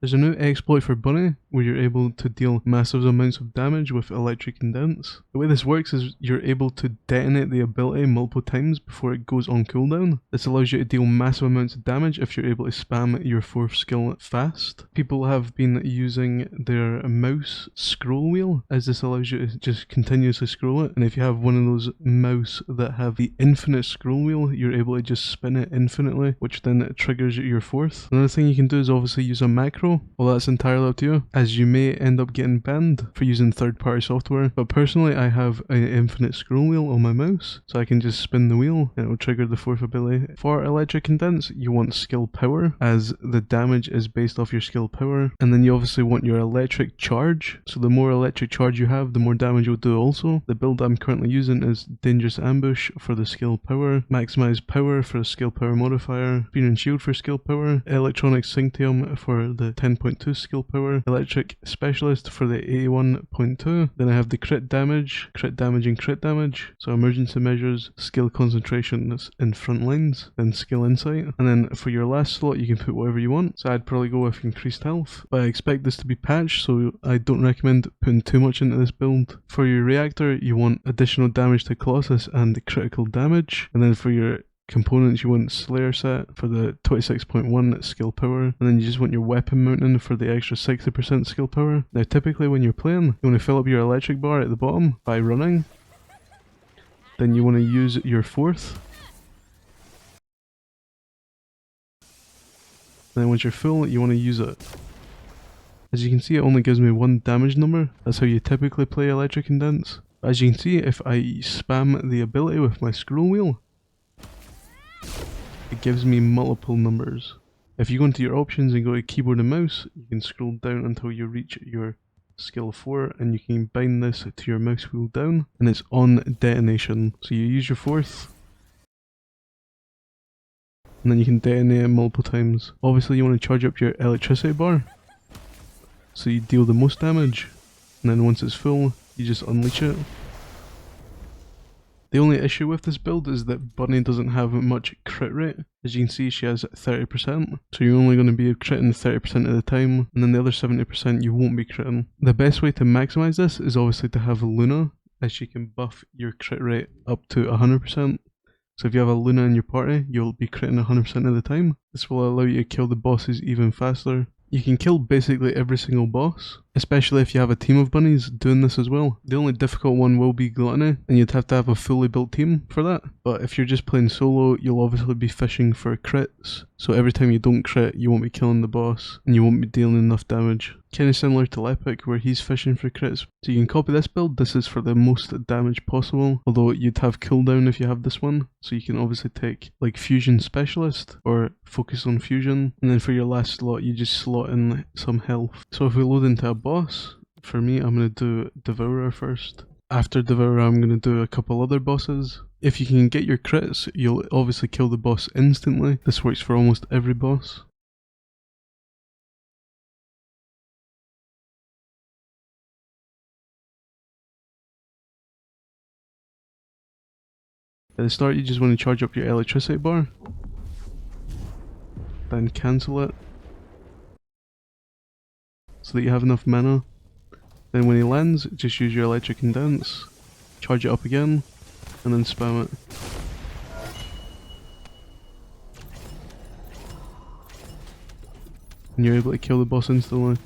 There's a new exploit for Bunny where you're able to deal massive amounts of damage with Electric Condense. The way this works is you're able to detonate the ability multiple times before it goes on cooldown. This allows you to deal massive amounts of damage if you're able to spam your 4th skill fast. People have been using their mouse scroll wheel as this allows you to just continuously scroll it, and if you have one of those mouse that have the infinite scroll wheel, you're able to just spin it infinitely, which then triggers your 4th. Another thing you can do is obviously use a macro. Well, that's entirely up to you, as you may end up getting banned for using third-party software. But personally, I have an infinite scroll wheel on my mouse, so I can just spin the wheel and it will trigger the 4th ability. For Electric Condense, you want skill power, as the damage is based off your skill power. And then you obviously want your electric charge, so the more electric charge you have, the more damage you'll do also. The build I'm currently using is Dangerous Ambush for the skill power, Maximize Power for the skill power modifier, Spear and Shield for skill power, Electronic Synctium for the 10.2 skill power, Electric Specialist for the 81.2. Then I have the crit damage and crit damage. So emergency measures, skill concentration in front lines, then skill insight. And then for your last slot you can put whatever you want. So I'd probably go with increased health, but I expect this to be patched, so I don't recommend putting too much into this build. For your reactor you want additional damage to Colossus and critical damage. And then for your components, you want Slayer set for the 26.1 skill power, and then you just want your weapon mounting for the extra 60% skill power. Now typically when you're playing, you want to fill up your electric bar at the bottom by running. Then you want to use your 4th. And then once you're full, you want to use it. As you can see, it only gives me 1 damage number. That's how you typically play Electric Condense. As you can see, if I spam the ability with my scroll wheel, it gives me multiple numbers. If you go into your options and go to keyboard and mouse, you can scroll down until you reach your skill 4, and you can bind this to your mouse wheel down, and it's on detonation. So you use your 4th, and then you can detonate it multiple times. Obviously you want to charge up your electricity bar, so you deal the most damage, and then once it's full, you just unleash it. The only issue with this build is that Bunny doesn't have much crit rate. As you can see, she has 30%, so you're only going to be critting 30% of the time, and then the other 70% you won't be critting. The best way to maximize this is obviously to have Luna, as she can buff your crit rate up to 100%. So if you have a Luna in your party, you'll be critting 100% of the time. This will allow you to kill the bosses even faster. You can kill basically every single boss, especially if you have a team of bunnies doing this as well. The only difficult one will be Gluttony, and you'd have to have a fully built team for that. But if you're just playing solo, you'll obviously be fishing for crits, so every time you don't crit, you won't be killing the boss, and you won't be dealing enough damage. Kinda similar to Lepic, where he's fishing for crits. So you can copy this build. This is for the most damage possible, although you'd have cooldown if you have this one. So you can obviously take like Fusion Specialist, or focus on Fusion, and then for your last slot, you just slot in some health. So if we load into a boss, for me, I'm going to do Devourer first. After Devourer, I'm going to do a couple other bosses. If you can get your crits, you'll obviously kill the boss instantly. This works for almost every boss. At the start, you just want to charge up your electricity bar, then cancel it, so that you have enough mana. Then when he lands, just use your Electric Condense, charge it up again, and then spam it. And you're able to kill the boss instantly.